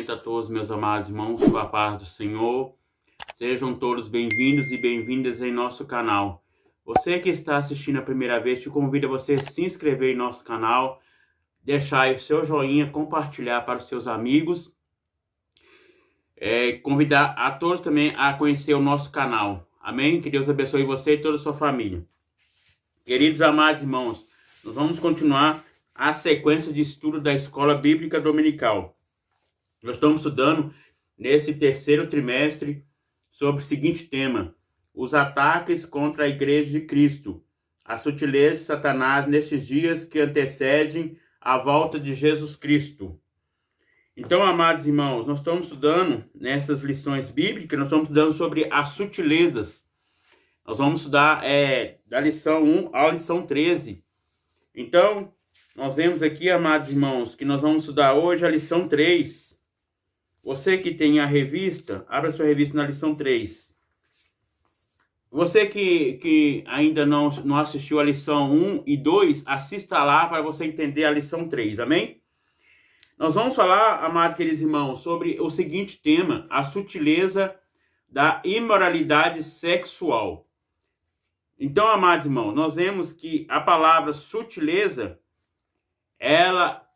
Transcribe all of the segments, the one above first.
cumprimento a todos, meus amados irmãos, com a paz do Senhor. Sejam todos bem-vindos e bem-vindas em nosso canal. Você que está assistindo a primeira vez, te convido a você se inscrever em nosso canal, deixar aí o seu joinha, compartilhar para os seus amigos. Convidar a todos também a conhecer o nosso canal. Amém? Que Deus abençoe você e toda a sua família. Queridos amados irmãos, nós vamos continuar a sequência de estudo da Escola Bíblica Dominical. Nós estamos estudando nesse terceiro trimestre sobre o seguinte tema: os ataques contra a Igreja de Cristo, a sutileza de Satanás nesses dias que antecedem a volta de Jesus Cristo. Então, amados irmãos, nós estamos estudando nessas lições bíblicas, nós estamos estudando sobre as sutilezas. Nós vamos estudar da lição 1 à lição 13. Então, nós vemos aqui, amados irmãos, que nós vamos estudar hoje a lição 3. Você que tem a revista, abra sua revista na lição 3. Você que ainda não assistiu a lição 1 e 2, assista lá para você entender a lição 3, amém? Nós vamos falar, amados queridos irmãos, sobre o seguinte tema: a sutileza da imoralidade sexual. Então, amados irmãos, nós vemos que a palavra sutileza, ela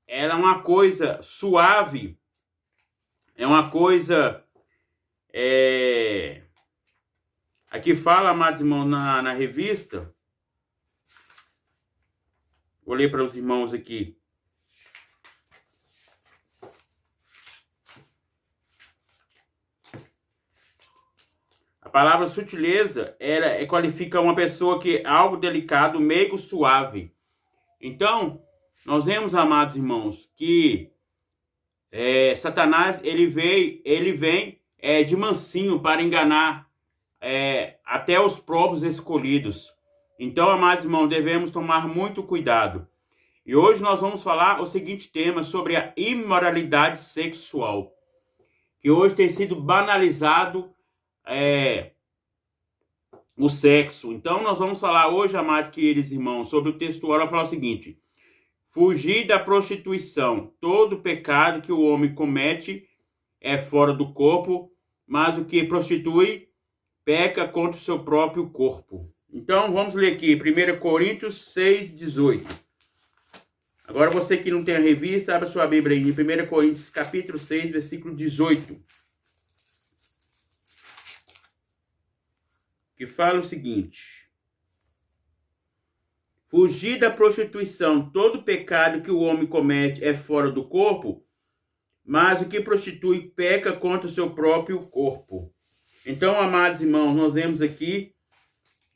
é uma coisa suave, é uma coisa... Aqui fala, amados irmãos, na revista, vou ler para os irmãos aqui. A palavra sutileza, ela qualifica uma pessoa que é algo delicado, meigo, suave. Então, nós vemos, amados irmãos, que Satanás, ele vem de mansinho para enganar até os próprios escolhidos. Então, amados irmãos, devemos tomar muito cuidado. E hoje nós vamos falar o seguinte tema sobre a imoralidade sexual, que hoje tem sido banalizado o sexo. Então, nós vamos falar hoje, amados queridos irmãos, sobre o textual. Vai falar o seguinte: fugir da prostituição. Todo pecado que o homem comete é fora do corpo, mas o que prostitui peca contra o seu próprio corpo. Então, vamos ler aqui, 1 Coríntios 6:18. Agora, você que não tem a revista, abra sua Bíblia aí, em 1 Coríntios, capítulo 6, versículo 18. Que fala o seguinte: fugir da prostituição. Todo pecado que o homem comete é fora do corpo, mas o que prostitui peca contra o seu próprio corpo. Então, amados irmãos, nós vemos aqui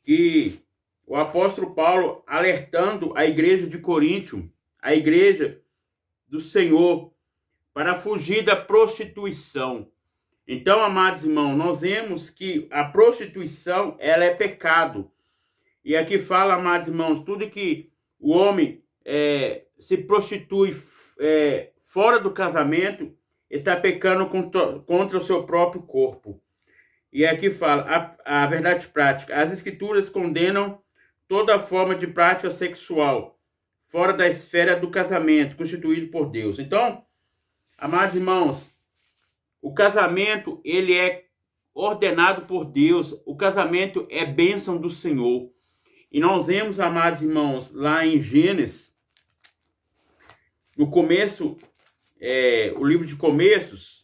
que o apóstolo Paulo alertando a igreja de Corinto, a igreja do Senhor, para fugir da prostituição. Então, amados irmãos, nós vemos que a prostituição, ela é pecado. E aqui fala, amados irmãos, tudo que o homem se prostitui fora do casamento, está pecando contra o seu próprio corpo. E aqui fala a verdade prática: as escrituras condenam toda forma de prática sexual fora da esfera do casamento, constituído por Deus. Então, amados irmãos, o casamento, ele é ordenado por Deus. O casamento é bênção do Senhor. E nós vemos, amados irmãos, lá em Gênesis, no começo, o livro de Começos,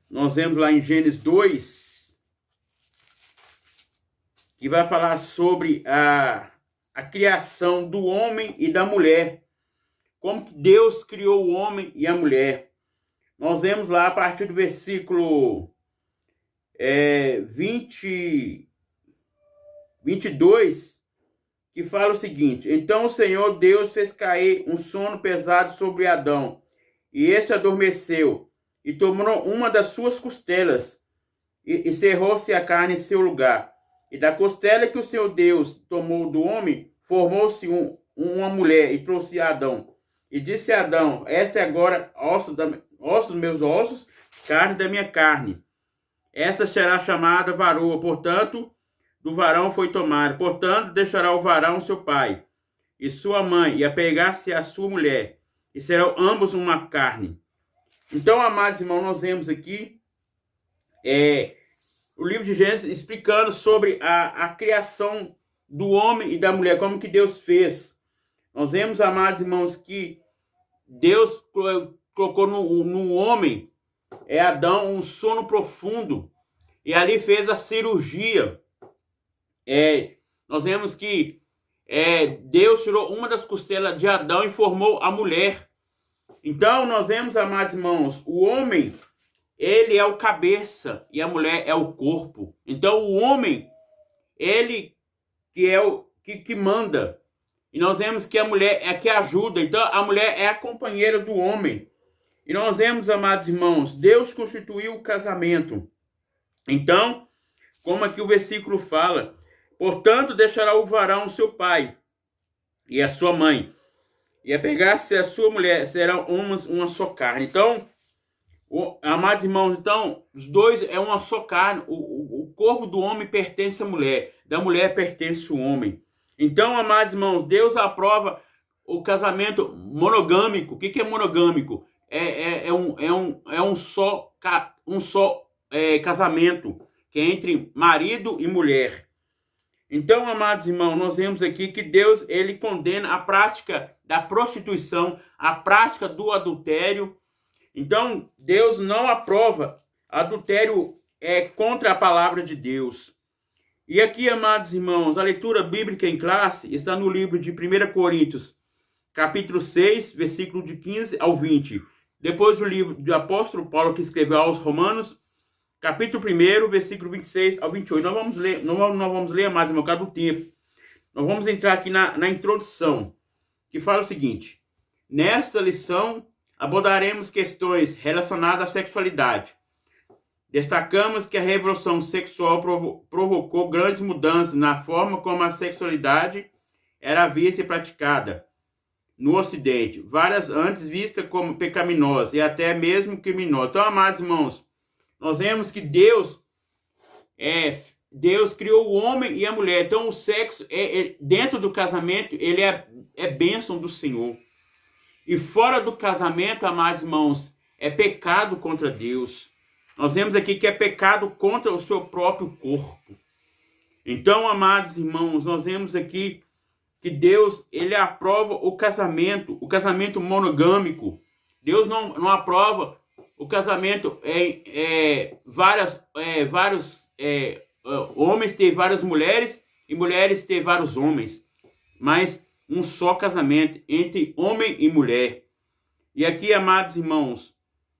nós vemos lá em Gênesis 2, que vai falar sobre a criação do homem e da mulher. Como Deus criou o homem e a mulher. Nós vemos lá a partir do versículo 22, que fala o seguinte: então o Senhor Deus fez cair um sono pesado sobre Adão, e este adormeceu, e tomou uma das suas costelas, e cerrou-se a carne em seu lugar. E da costela que o Senhor Deus tomou do homem, formou-se uma mulher, e trouxe a Adão. E disse a Adão: esta é agora ossos dos meus ossos, carne da minha carne. Essa será chamada varoa, portanto, do varão foi tomado. Portanto, deixará o varão seu pai e sua mãe, e apegar-se à sua mulher, e serão ambos uma carne. Então, amados irmãos, nós vemos aqui o livro de Gênesis explicando sobre a criação do homem e da mulher, como que Deus fez. Nós vemos, amados irmãos, que Deus colocou no homem, Adão, um sono profundo, e ali fez a cirurgia. Nós vemos que Deus tirou uma das costelas de Adão e formou a mulher. Então, nós vemos, amados irmãos, o homem, ele é o cabeça e a mulher é o corpo. Então, o homem, ele que é o que manda. E nós vemos que a mulher é a que ajuda. Então, a mulher é a companheira do homem. E nós vemos, amados irmãos, Deus constituiu o casamento. Então, como aqui o versículo fala, portanto, deixará o varão seu pai e a sua mãe, e apegar-se a sua mulher, serão uma só carne. Então, amados irmãos, então, os dois é uma só carne. O corpo do homem pertence à mulher, da mulher pertence ao homem. Então, amados irmãos, Deus aprova o casamento monogâmico. O que é monogâmico? É um só casamento, que é entre marido e mulher. Então, amados irmãos, nós vemos aqui que Deus, ele condena a prática da prostituição, a prática do adultério. Então, Deus não aprova. Adultério contra a palavra de Deus. E aqui, amados irmãos, a leitura bíblica em classe está no livro de 1 Coríntios, capítulo 6, versículo de 15 ao 20. Depois do livro do apóstolo Paulo, que escreveu aos Romanos, capítulo 1, versículo 26 ao 28. Nós vamos ler, mais no caso do tempo. Nós vamos entrar aqui na introdução, que fala o seguinte: nesta lição abordaremos questões relacionadas à sexualidade. Destacamos que a revolução sexual provocou grandes mudanças na forma como a sexualidade era vista e praticada no Ocidente, várias antes vistas como pecaminosas e até mesmo criminosas. Então, amados irmãos, nós vemos que Deus criou o homem e a mulher. Então, o sexo, dentro do casamento, ele é bênção do Senhor. E fora do casamento, amados irmãos, é pecado contra Deus. Nós vemos aqui que é pecado contra o seu próprio corpo. Então, amados irmãos, nós vemos aqui que Deus, ele aprova o casamento monogâmico. Deus não aprova o casamento vários homens ter várias mulheres e mulheres ter vários homens, mas um só casamento entre homem e mulher. E aqui, amados irmãos,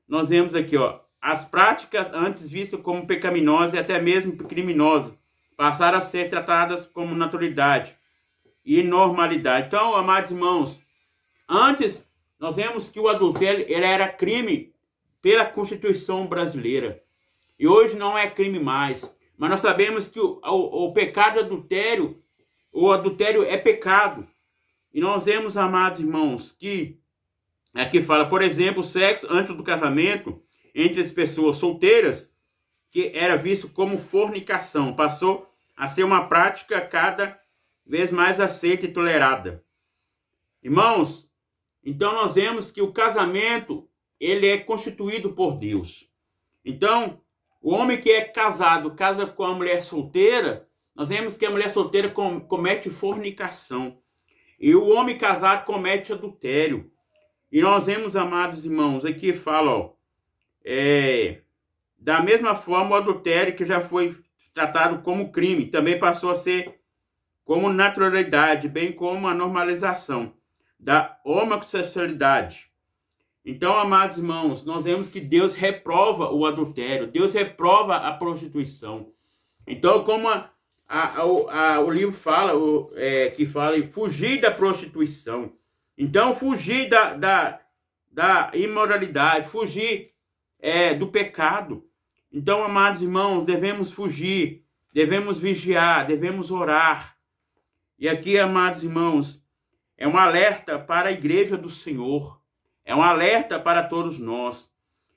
nós vemos aqui, as práticas antes vistas como pecaminosas e até mesmo criminosas passaram a ser tratadas como naturalidade e normalidade. Então, amados irmãos, antes nós vemos que o adultério ele era crime pela Constituição brasileira. E hoje não é crime mais. Mas nós sabemos que o pecado do adultério, o adultério é pecado. E nós vemos, amados irmãos, que aqui fala, por exemplo, o sexo antes do casamento entre as pessoas solteiras, que era visto como fornicação, passou a ser uma prática cada vez mais aceita e tolerada. Irmãos, então nós vemos que o casamento, ele é constituído por Deus. Então, o homem que é casado, casa com a mulher solteira, nós vemos que a mulher solteira comete fornicação. E o homem casado comete adultério. E nós vemos, amados irmãos, aqui fala, da mesma forma, o adultério que já foi tratado como crime, também passou a ser como naturalidade, bem como a normalização da homossexualidade. Então, amados irmãos, nós vemos que Deus reprova o adultério, Deus reprova a prostituição. Então, como o livro fala, que fala em fugir da prostituição. Então, fugir da imoralidade, fugir do pecado. Então, amados irmãos, devemos fugir, devemos vigiar, devemos orar. E aqui, amados irmãos, é um alerta para a igreja do Senhor. É um alerta para todos nós.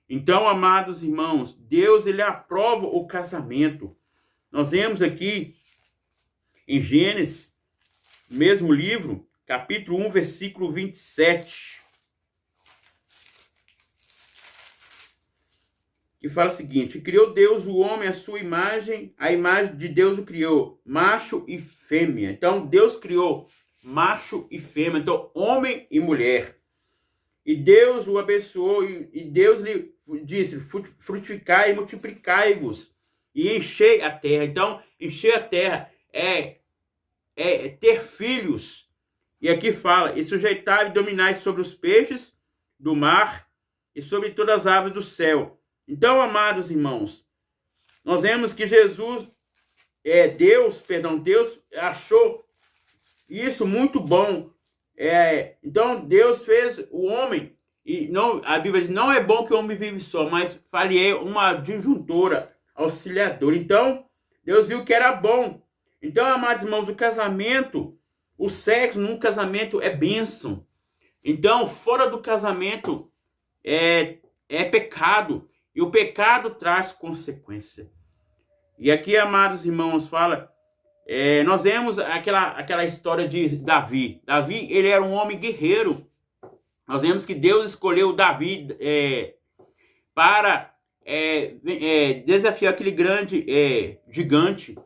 Então, amados irmãos, Deus, ele aprova o casamento. Nós vemos aqui em Gênesis, mesmo livro, capítulo 1, versículo 27. que fala o seguinte: criou Deus o homem à sua imagem, a imagem de Deus o criou, macho e fêmea. Então, Deus criou macho e fêmea, então, homem e mulher. E Deus o abençoou, e Deus lhe disse: frutificai e multiplicai-vos, e enchei a terra. Então, encher a terra é ter filhos. E aqui fala: e sujeitai e dominai sobre os peixes do mar e sobre todas as aves do céu. Então, amados irmãos, nós vemos que Deus achou isso muito bom. Então, Deus fez o homem, e não, a Bíblia diz: não é bom que o homem vive só, mas faria uma disjuntora, auxiliadora. Então, Deus viu que era bom. Então, amados irmãos, o casamento, o sexo num casamento é bênção. Então, fora do casamento é pecado. E o pecado traz consequência. E aqui, amados irmãos, fala... nós vemos aquela história de Davi. Davi, ele era um homem guerreiro. Nós vemos que Deus escolheu Davi para desafiar aquele grande gigante.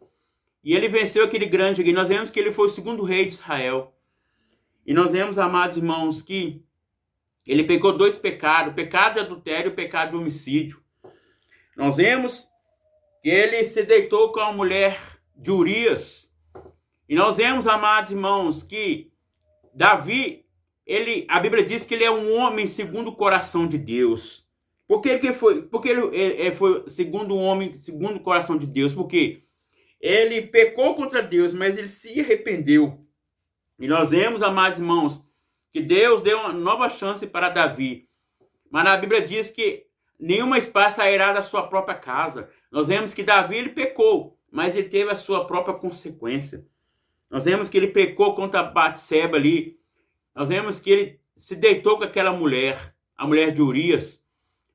E ele venceu aquele grande gigante. Nós vemos que ele foi o segundo rei de Israel. E nós vemos, amados irmãos, que ele pecou 2 pecados: o pecado de adultério e o pecado de homicídio. Nós vemos que ele se deitou com a mulher de Urias. E nós vemos, amados irmãos, que Davi, a Bíblia diz que ele é um homem segundo o coração de Deus. Porque ele foi segundo um homem segundo o coração de Deus? Porque ele pecou contra Deus, mas ele se arrependeu. E nós vemos, amados irmãos, que Deus deu uma nova chance para Davi. Mas a Bíblia diz que nenhuma espada sairá da sua própria casa. Nós vemos que Davi, ele pecou, mas ele teve a sua própria consequência. Nós vemos que ele pecou contra Batseba ali. Nós vemos que ele se deitou com aquela mulher, a mulher de Urias.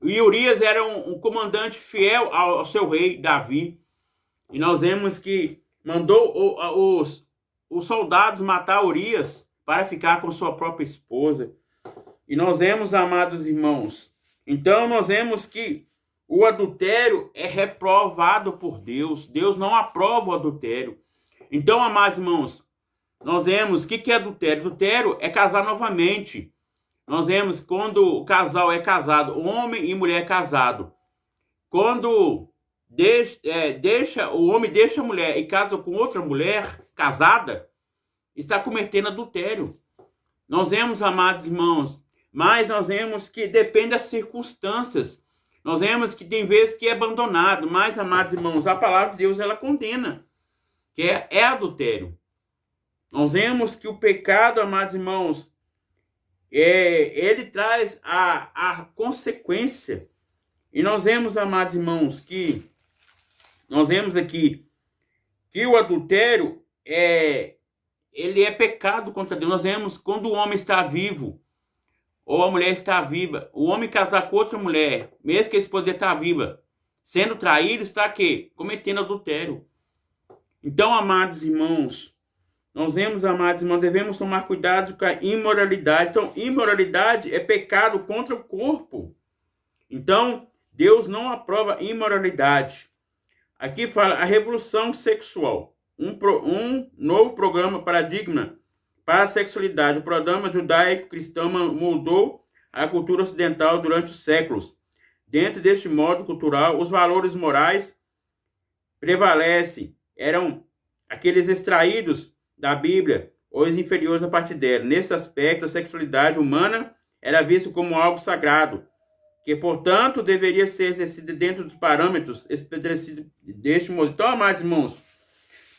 E Urias era um comandante fiel ao seu rei Davi. E nós vemos que mandou os soldados matar Urias para ficar com sua própria esposa. E nós vemos, amados irmãos, então nós vemos que o adultério é reprovado por Deus. Deus não aprova o adultério. Então, amados irmãos, nós vemos o que é adultério. Adultério é casar novamente. Nós vemos quando o casal é casado, homem e mulher casado. Quando o homem deixa a mulher e casa com outra mulher casada, está cometendo adultério. Nós vemos, amados irmãos, mas nós vemos que depende das circunstâncias. Nós vemos que tem vezes que é abandonado, mas, amados irmãos, a palavra de Deus, ela condena, que é adultério. Nós vemos que o pecado, amados irmãos, ele traz a consequência. E nós vemos, amados irmãos, que nós vemos aqui que o adultério ele é pecado contra Deus. Nós vemos quando o homem está vivo, ou a mulher está viva, o homem casar com outra mulher, mesmo que esse poder está viva, sendo traído, está aqui, cometendo adultério. Então, amados irmãos, nós vemos, amados irmãos, devemos tomar cuidado com a imoralidade. Então, imoralidade é pecado contra o corpo. Então, Deus não aprova imoralidade. Aqui fala a revolução sexual. Um novo programa, paradigma para a sexualidade. O programa judaico-cristão moldou a cultura ocidental durante os séculos. Dentro deste modo cultural, os valores morais prevalecem. Eram aqueles extraídos da Bíblia, ou os inferiores a partir dela. Nesse aspecto, a sexualidade humana era vista como algo sagrado, que, portanto, deveria ser exercida dentro dos parâmetros estabelecidos deste modo. Então, amados irmãos,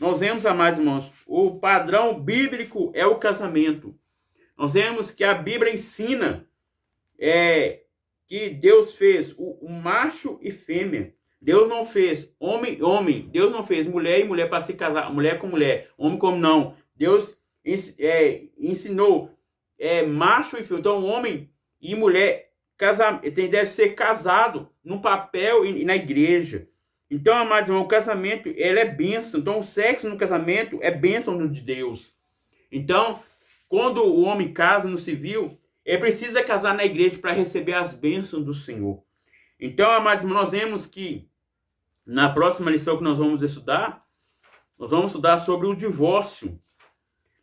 nós vemos, amados irmãos, o padrão bíblico é o casamento. Nós vemos que a Bíblia ensina que Deus fez o macho e fêmea. Deus não fez homem e homem. Deus não fez mulher e mulher para se casar, mulher com mulher, homem com homem, não. Deus ensinou macho e fêmea. Então, homem e mulher deve ser casado no papel e na igreja. Então, amados irmãos, o casamento, ele é bênção. Então, o sexo no casamento é bênção de Deus. Então, quando o homem casa no civil, ele precisa casar na igreja para receber as bênçãos do Senhor. Então, amados irmãos, nós vemos que na próxima lição que nós vamos estudar sobre o divórcio.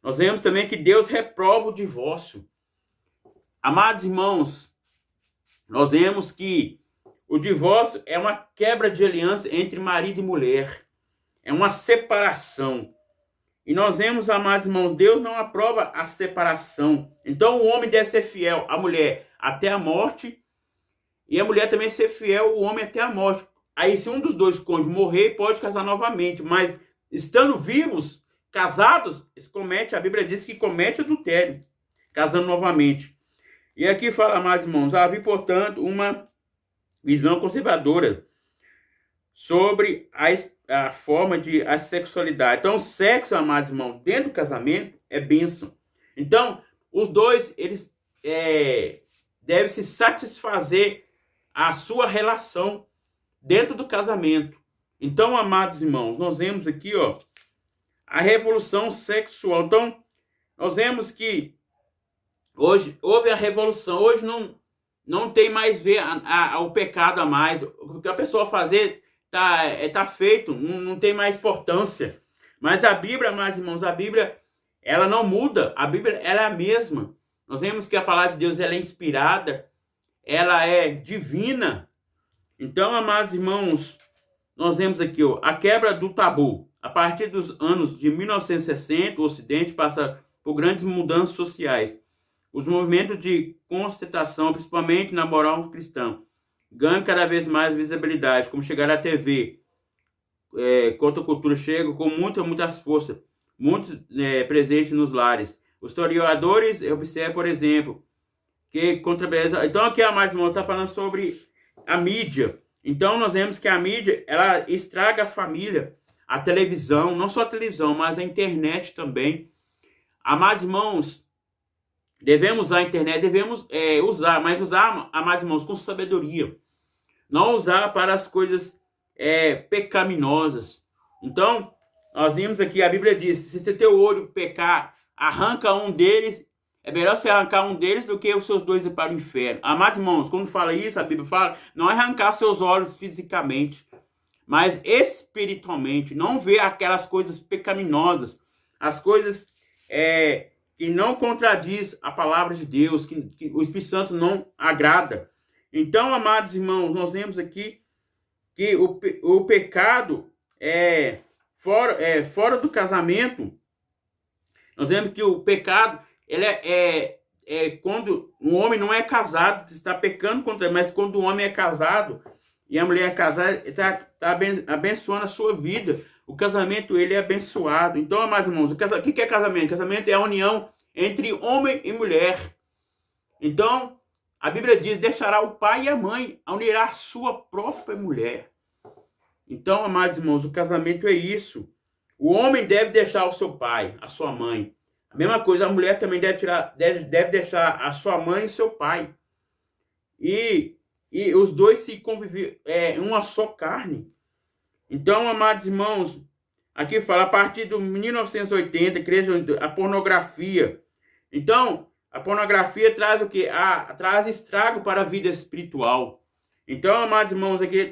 Nós vemos também que Deus reprova o divórcio. Amados irmãos, nós vemos que o divórcio é uma quebra de aliança entre marido e mulher. É uma separação. E nós vemos, amados irmãos, Deus não aprova a separação. Então o homem deve ser fiel à mulher até a morte. E a mulher também ser fiel ao homem até a morte. Aí se um dos dois cônjuges morrer, pode casar novamente. Mas estando vivos, casados, a Bíblia diz que comete adultério, casando novamente. E aqui fala, amados irmãos, havia, portanto, uma visão conservadora sobre a forma de a sexualidade. Então, o sexo, amados irmãos, dentro do casamento é bênção. Então, os dois, eles devem se satisfazer a sua relação dentro do casamento. Então, amados irmãos, nós vemos aqui, ó, a revolução sexual. Então, nós vemos que hoje houve a revolução. Hoje não tem mais ver o pecado a mais. O que a pessoa fazer tá feito, não tem mais importância. Mas a Bíblia, amados irmãos, a Bíblia, ela não muda. A Bíblia, ela é a mesma. Nós vemos que a palavra de Deus, ela é inspirada, ela é divina. Então, amados irmãos, nós vemos aqui, ó, a quebra do tabu. A partir dos anos de 1960, o Ocidente passa por grandes mudanças sociais. Os movimentos de constatação, principalmente na moral cristã, ganham cada vez mais visibilidade, como chegar à TV. Contra a cultura chega com muitas forças, muito presente nos lares. Os historiadores observam, por exemplo, que contra a beleza... Então aqui a mais irmão está falando sobre a mídia. Então nós vemos que a mídia, ela estraga a família. A televisão, não só a televisão, mas a internet também. Amados irmãos, devemos usar a internet, devemos usar, mas usar, amados irmãos, com sabedoria. Não usar para as coisas pecaminosas. Então, nós vimos aqui, a Bíblia diz, se você teu olho pecar, arranca um deles, é melhor você arrancar um deles do que os seus dois ir para o inferno. Amados irmãos, quando fala isso, a Bíblia fala, não é arrancar seus olhos fisicamente, mas espiritualmente. Não ver aquelas coisas pecaminosas, as coisas que não contradiz a palavra de Deus, que o Espírito Santo não agrada. Então, amados irmãos, nós vemos aqui que o pecado fora do casamento. Nós vemos que o pecado ele quando um homem não é casado, está pecando contra ele, mas quando o homem é casado e a mulher é casada, está abençoando a sua vida. O casamento, ele é abençoado. Então, amados irmãos, o que é casamento? Casamento é a união entre homem e mulher. Então, a Bíblia diz, deixará o pai e a mãe, unirá a sua própria mulher. Então, amados irmãos, o casamento é isso. O homem deve deixar o seu pai, a sua mãe. A mesma coisa, a mulher também deve deixar a sua mãe e seu pai. E os dois se convivem uma só carne. Então, amados irmãos, aqui fala, a partir de 1980, a pornografia. Então, a pornografia traz o quê? Traz estrago para a vida espiritual. Então, amados irmãos, aqui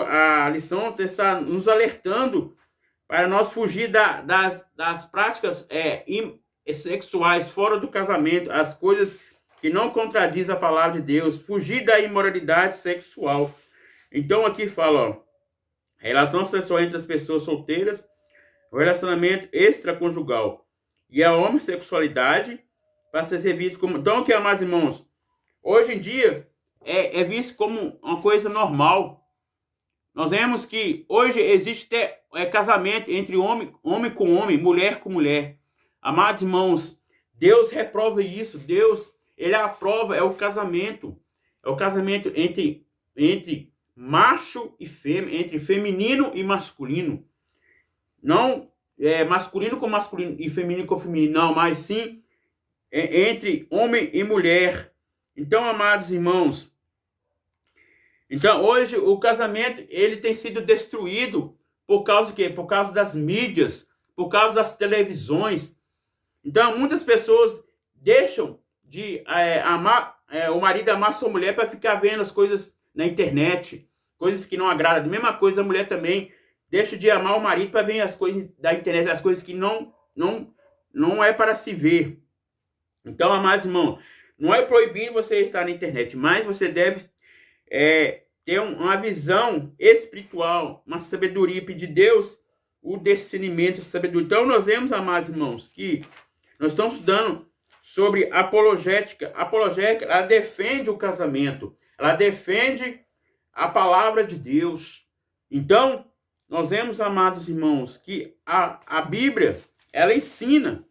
a lição está nos alertando para nós fugir das práticas sexuais fora do casamento, as coisas que não contradizem a palavra de Deus, fugir da imoralidade sexual. Então, aqui fala, ó, relação sexual entre as pessoas solteiras, o relacionamento extraconjugal e a homossexualidade para ser visto como... Então, que amados irmãos, hoje em dia é visto como uma coisa normal. Nós vemos que hoje existe casamento entre homem com homem, mulher com mulher. Amados irmãos, Deus reprova isso. Deus, ele aprova, o casamento. É o casamento entre macho e fêmea, entre feminino e masculino. Não masculino com masculino e feminino com feminino, não, mas sim entre homem e mulher. Então, amados irmãos, então hoje o casamento ele tem sido destruído por causa de quê? Por causa das mídias, por causa das televisões. Então, muitas pessoas deixam de o marido amar sua mulher para ficar vendo as coisas na internet, coisas que não agradam. A mesma coisa a mulher também deixa de amar o marido para ver as coisas da internet, as coisas que não é para se ver. Então, amados irmãos, não é proibido você estar na internet, mas você deve ter uma visão espiritual, uma sabedoria, pedir a Deus o discernimento e sabedoria. Então, nós vemos, amados irmãos, que nós estamos estudando sobre apologética. A apologética, ela defende o casamento, ela defende a palavra de Deus. Então, nós vemos, amados irmãos, que a Bíblia, ela ensina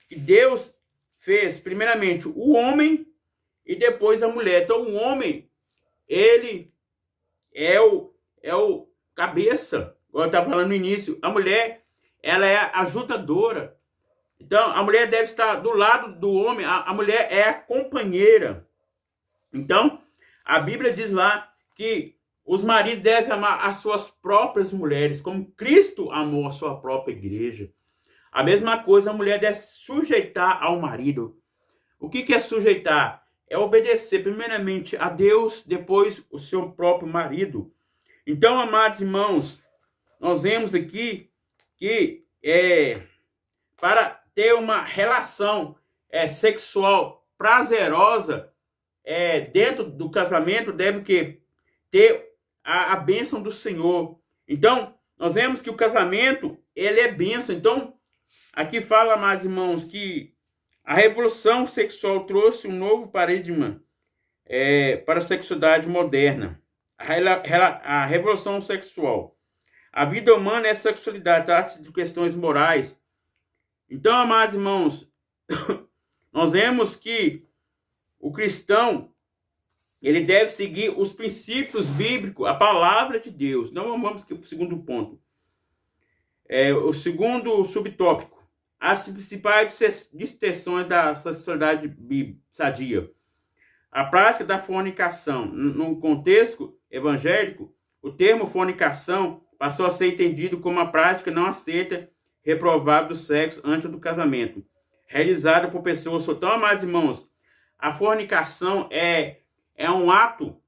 que Deus fez, primeiramente, o homem e depois a mulher. Então, o homem, ele é o cabeça, como eu estava falando no início. A mulher, ela é a ajudadora. Então, a mulher deve estar do lado do homem. A mulher é a companheira. Então, a Bíblia diz lá que os maridos devem amar as suas próprias mulheres, como Cristo amou a sua própria igreja. A mesma coisa, a mulher deve sujeitar ao marido. O que é sujeitar? É obedecer primeiramente a Deus, depois o seu próprio marido. Então, amados irmãos, nós vemos aqui que para ter uma relação sexual prazerosa dentro do casamento, deve ter a bênção do Senhor. Então, nós vemos que o casamento, ele é bênção. Então, aqui fala, amados irmãos, que a revolução sexual trouxe um novo paradigma para a sexualidade moderna. A revolução sexual. A vida humana é sexualidade, trata-se de questões morais. Então, amados irmãos, nós vemos que o cristão, ele deve seguir os princípios bíblicos, a palavra de Deus. Então, vamos aqui para o segundo ponto. O segundo subtópico. As principais distorções da sexualidade sadia. A prática da fornicação. No contexto evangélico, o termo fornicação passou a ser entendido como uma prática não aceita, reprovável do sexo antes do casamento, realizada por pessoas. Então, amados irmãos, a fornicação é um ato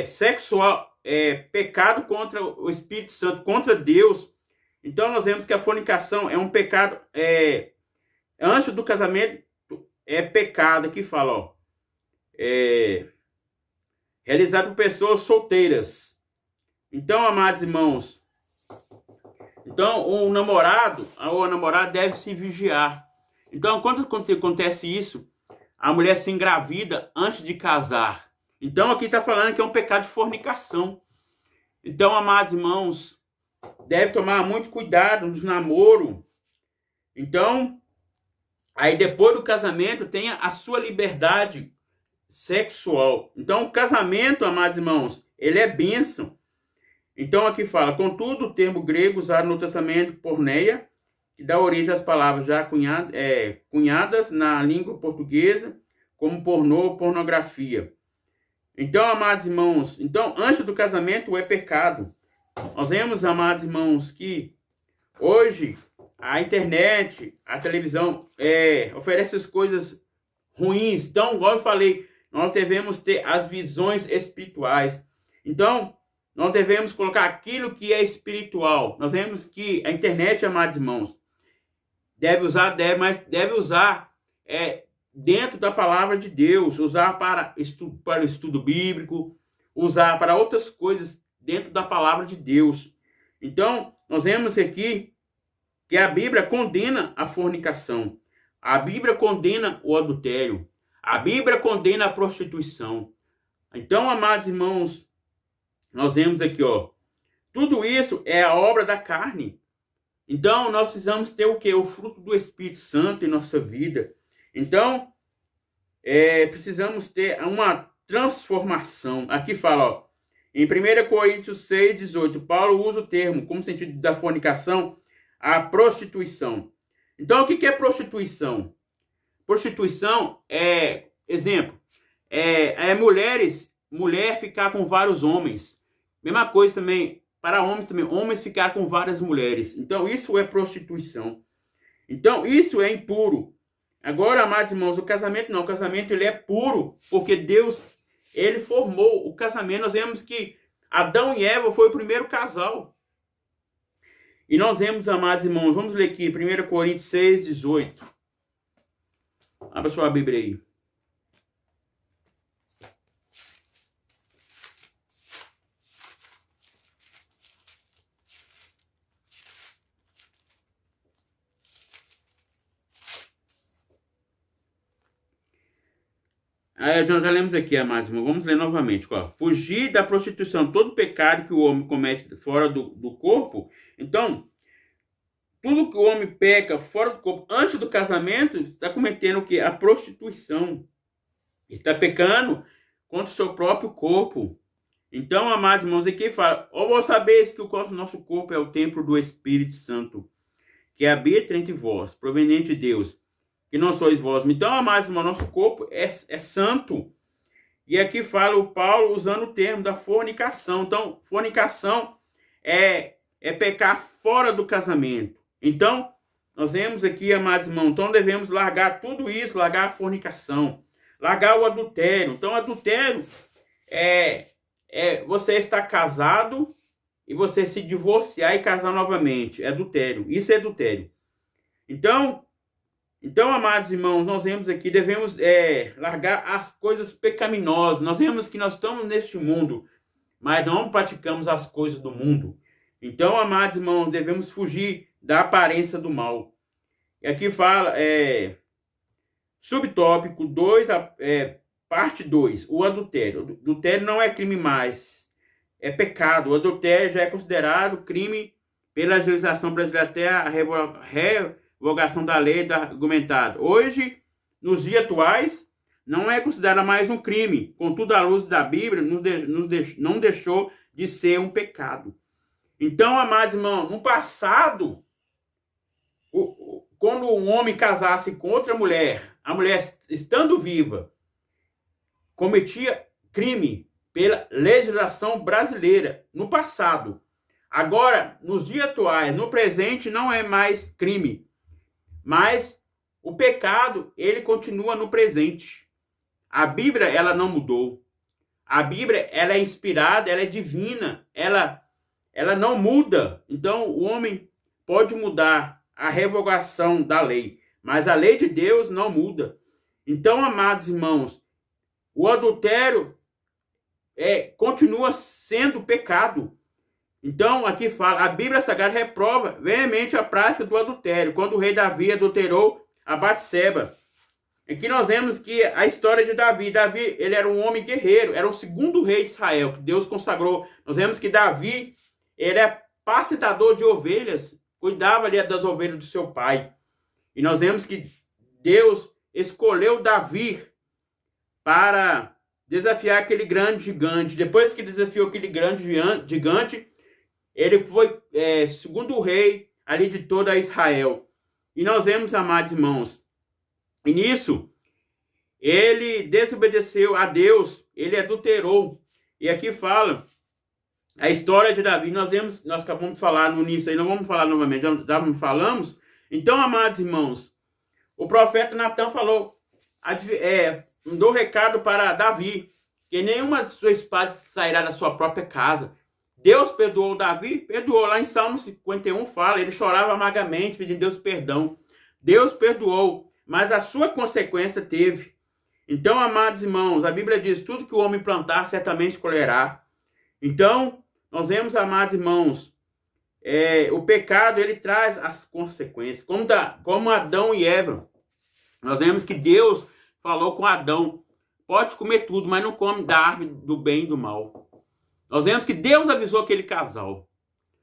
sexual, pecado contra o Espírito Santo, contra Deus. Então, nós vemos que a fornicação é um pecado, antes do casamento, é pecado, aqui fala, ó, realizado por pessoas solteiras. Então, amados irmãos, então o namorado ou a namorada deve se vigiar. Então, quando acontece isso, a mulher se engravida antes de casar. Então, aqui está falando que é um pecado de fornicação. Então, amados irmãos, deve tomar muito cuidado no namoro. Então, aí depois do casamento, tenha a sua liberdade sexual. Então, o casamento, amados irmãos, ele é bênção. Então, aqui fala, contudo, o termo grego usado no Testamento, porneia, que dá origem às palavras já cunhadas na língua portuguesa, como pornô, pornografia. Então, amados irmãos, então, antes do casamento é pecado. Nós vemos, amados irmãos, que hoje a internet, a televisão oferece as coisas ruins. Então, igual eu falei, nós devemos ter as visões espirituais. Então, nós devemos colocar aquilo que é espiritual. Nós vemos que a internet, amados irmãos, deve usar dentro da palavra de Deus, usar para o estudo bíblico, usar para outras coisas dentro da palavra de Deus. Então, nós vemos aqui que a Bíblia condena a fornicação. A Bíblia condena o adultério. A Bíblia condena a prostituição. Então, amados irmãos, nós vemos aqui, ó, tudo isso é a obra da carne. Então, nós precisamos ter o quê? O fruto do Espírito Santo em nossa vida. Então, precisamos ter uma transformação. Aqui fala, ó, em 1 Coríntios 6:18, Paulo usa o termo, como sentido da fornicação, a prostituição. Então, o que é prostituição? Prostituição exemplo, mulher ficar com vários homens. Mesma coisa também, para homens também, homens ficar com várias mulheres. Então, isso é prostituição. Então, isso é impuro. Agora, amados irmãos, o casamento não. O casamento, ele é puro, porque Deus, ele formou o casamento. Nós vemos que Adão e Eva foi o primeiro casal. E nós vemos, amados irmãos, vamos ler aqui, 1 Coríntios 6, 18. Abra sua Bíblia aí. Nós já lemos aqui, amados irmãos. Vamos ler novamente. Ó. Fugir da prostituição, todo pecado que o homem comete fora do corpo. Então, tudo que o homem peca fora do corpo, antes do casamento, está cometendo o quê? A prostituição. Está pecando contra o seu próprio corpo. Então, amados irmãos, aqui fala, ou vós sabeis que o nosso corpo é o templo do Espírito Santo, que habita entre vós, proveniente de Deus, que não sois vós. Então, amados irmãos, nosso corpo é santo. E aqui fala o Paulo usando o termo da fornicação. Então, fornicação é pecar fora do casamento. Então, nós vemos aqui, amados irmãos, então devemos largar tudo isso, largar a fornicação, largar o adultério. Então, adultério é você estar casado e você se divorciar e casar novamente. É adultério. Isso é adultério. Então, amados irmãos, nós vemos aqui, devemos largar as coisas pecaminosas. Nós vemos que nós estamos neste mundo, mas não praticamos as coisas do mundo. Então, amados irmãos, devemos fugir da aparência do mal. E aqui fala, subtópico 2, parte 2, o adultério. O adultério não é crime mais, é pecado. O adultério já é considerado crime pela legislação brasileira até a revogação da lei argumentada. Hoje, nos dias atuais, não é considerado mais um crime. Contudo, à luz da Bíblia, não deixou de ser um pecado. Então, amados irmãos, no passado, quando um homem casasse com outra mulher, a mulher estando viva, cometia crime pela legislação brasileira no passado. Agora, nos dias atuais, no presente, não é mais crime. Mas o pecado, ele continua no presente. A Bíblia, ela não mudou. A Bíblia, ela é inspirada, ela é divina, ela não muda. Então, o homem pode mudar a revogação da lei, mas a lei de Deus não muda. Então, amados irmãos, o adultério continua sendo pecado. Então, aqui fala, a Bíblia Sagrada reprova veemente a prática do adultério, quando o rei Davi adulterou a Batseba. Aqui nós vemos que a história de Davi. Davi, ele era um homem guerreiro, era o segundo rei de Israel, que Deus consagrou. Nós vemos que Davi, ele é pastador de ovelhas, cuidava ali das ovelhas do seu pai. E nós vemos que Deus escolheu Davi para desafiar aquele grande gigante. Depois que desafiou aquele grande gigante, ele foi segundo rei ali de toda Israel. E nós vemos, amados irmãos, e nisso, ele desobedeceu a Deus, ele adulterou. E aqui fala a história de Davi. Nós acabamos de falar no início, aí não vamos falar novamente, já falamos. Então, amados irmãos, o profeta Natan falou, mandou recado para Davi, que nenhuma de suas espada sairá da sua própria casa. Deus perdoou Davi? Perdoou. Lá em Salmo 51 fala, ele chorava amargamente, pedindo Deus perdão. Deus perdoou, mas a sua consequência teve. Então, amados irmãos, a Bíblia diz, tudo que o homem plantar, certamente colherá. Então, nós vemos, amados irmãos, o pecado, ele traz as consequências. Como Adão e Eva. Nós vemos que Deus falou com Adão, pode comer tudo, mas não come da árvore do bem e do mal. Nós vemos que Deus avisou aquele casal,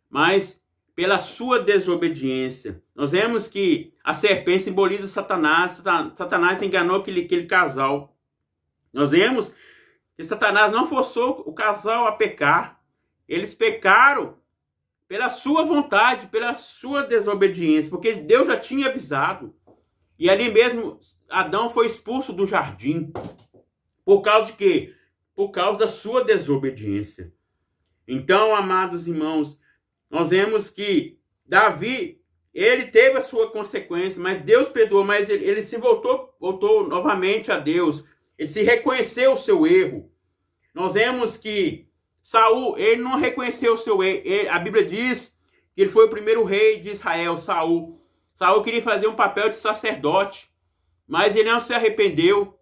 mas pela sua desobediência. Nós vemos que a serpente simboliza Satanás. Satanás enganou aquele casal. Nós vemos que Satanás não forçou o casal a pecar. Eles pecaram pela sua vontade, pela sua desobediência, porque Deus já tinha avisado. E ali mesmo, Adão foi expulso do jardim. Por causa de quê? Por causa da sua desobediência. Então, amados irmãos, nós vemos que Davi, ele teve a sua consequência, mas Deus perdoou, mas ele se voltou novamente a Deus. Ele se reconheceu o seu erro. nós vemos que Saul, ele não reconheceu o seu rei. A Bíblia diz que ele foi o primeiro rei de Israel, Saul. Saul queria fazer um papel de sacerdote, mas ele não se arrependeu.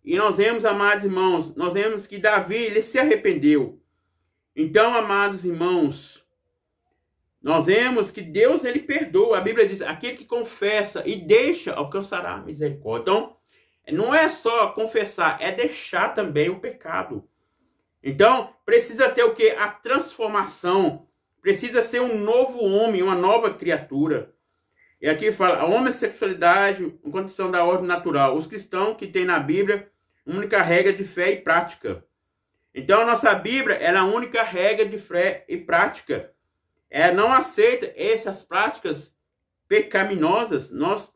E nós vemos, amados irmãos, nós vemos que Davi, ele se arrependeu. Então, amados irmãos, nós vemos que Deus, ele perdoa. A Bíblia diz, aquele que confessa e deixa, alcançará a misericórdia. Então, não é só confessar, é deixar também o pecado. Então, precisa ter o quê? A transformação. Precisa ser um novo homem, uma nova criatura. E aqui fala, a homossexualidade, uma condição da ordem natural. Os cristãos que têm na Bíblia uma única regra de fé e prática. Então, a nossa Bíblia é a única regra de fé e prática. Não aceita essas práticas pecaminosas. Nós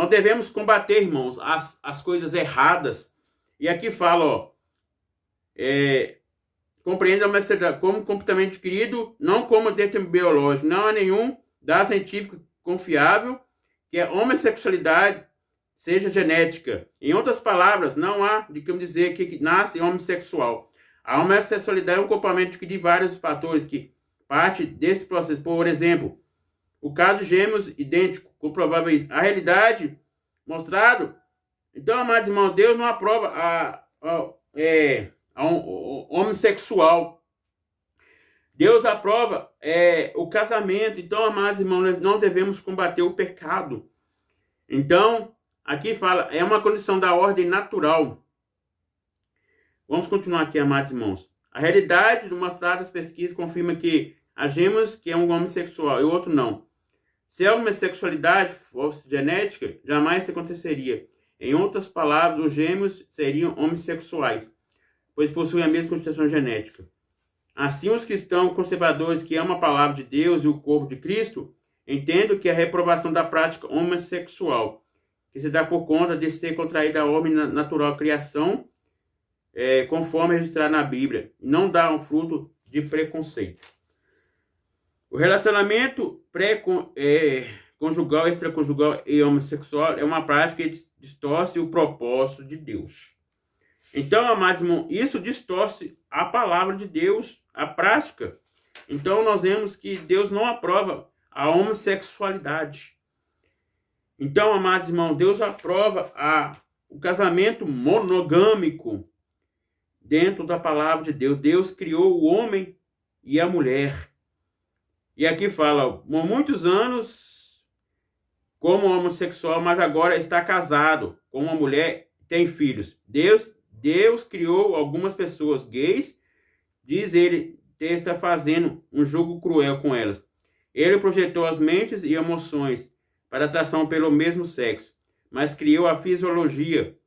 devemos combater, irmãos, as coisas erradas. E aqui fala, ó, compreenda a homossexualidade como comportamento adquirido, não como determinado biológico. Não há nenhum dado científico confiável que a homossexualidade seja genética. Em outras palavras, não há de como dizer que nasce homossexual. A homossexualidade é um comportamento de vários fatores que parte desse processo. Por exemplo, o caso de gêmeos idênticos, comprovável isso. A realidade mostrado. Então, amados irmãos, Deus não aprova a homossexual. Deus aprova o casamento. Então, amados irmãos, nós não devemos combater o pecado. Então, aqui fala, é uma condição da ordem natural. Vamos continuar aqui, amados irmãos. A realidade mostrada nas pesquisas confirma que há gêmeos que é um homossexual e o outro não. Se a homossexualidade fosse genética, jamais isso aconteceria. Em outras palavras, os gêmeos seriam homossexuais, pois possuem a mesma constituição genética. Assim, os cristãos conservadores que amam a palavra de Deus e o corpo de Cristo entendem que a reprovação da prática homossexual, que se dá por conta de ser contraída à ordem natural criação, conforme registrado na Bíblia, não dá um fruto de preconceito. O relacionamento conjugal, extraconjugal e homossexual é uma prática que distorce o propósito de Deus. Então, amados irmãos, isso distorce a palavra de Deus, a prática. Então, nós vemos que Deus não aprova a homossexualidade. Então, amados irmãos, Deus aprova o casamento monogâmico dentro da palavra de Deus. Deus criou o homem e a mulher. E aqui fala, por muitos anos como homossexual, mas agora está casado com uma mulher, tem filhos. Deus criou algumas pessoas gays, diz ele, está fazendo um jogo cruel com elas. Ele projetou as mentes e emoções para atração pelo mesmo sexo, mas criou a fisiologia